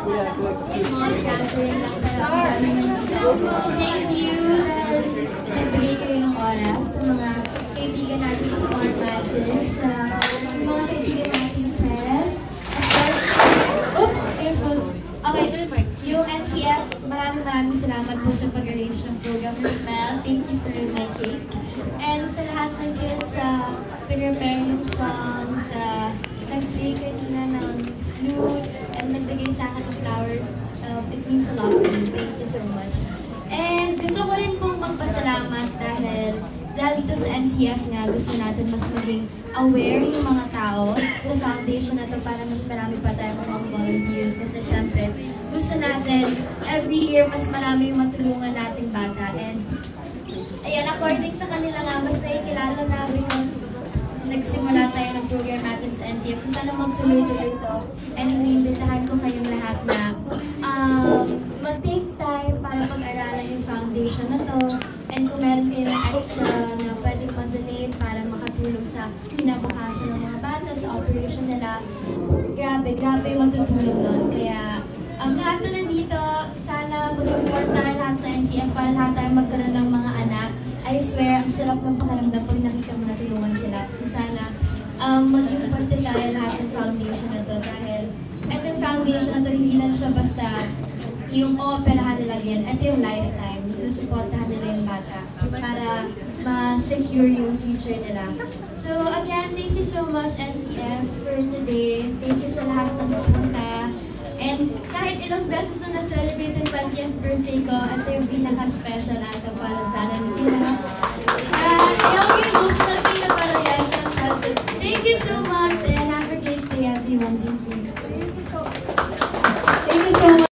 small gathering lang pero ang dami naman. Thank you dahil nagbigay kayo ng oras sa mga kaibigan natin sa Smart Magic, sa mga kaibigan natin press. Oops! Careful. Okay, yung NCF, maraming salamat po sa pag-arrange ng program. Mel, thank you for my cake. And sa lahat ng kids sa prepare ng song, sa nag-play kanina ng flute, and nagbigay sa akin ng flowers. It means a lot to me. Thank you so much. And gusto ko rin pong magpasalamat dahil dito sa NCF nga, gusto natin mas maging aware yung mga tao sa foundation na to para mas marami pa tayong mga volunteers. Kasi syempre, gusto natin every year mas marami yung matulungan nating bata. And ayan, according sa kanila nga, mas nakikilala namin kung nagsimula tayo ng program natin sa NCF. So sana magtuloy-tuloy ito. And iniimbitahan ko kayong lahat na mag-take time para pag-aralan yung foundation na to. And kung meron kayo ng extra na pwedeng mag-donate para makatulong sa kinabukasan ng mga bata sa operation nila, grabe yung magtutulong doon. Kaya lahat na nandito, sana mag-report tayo lahat sa NCF para lahat tayo magkaroon ng mga anak. I swear, ang sarap ng pakiramdam pag nakita mo na tulungan sila. So sana mag-report tayo lahat ng foundation na to dahil itong foundation na to hindi lang siya basta yung operahan nila yan, ito yung lifetime. Sinusuportahan nila yung bata para ma-secure yung future nila. So again, thank you so much NCF for today. Thank you sa lahat ng pupunta. And kahit ilang beses na na-celebrate yung 20th birthday ko, ito yung pinaka-special ata para sa akin. Yung emotional pinaka para yan. Thank you so much and have a great day everyone. Thank you.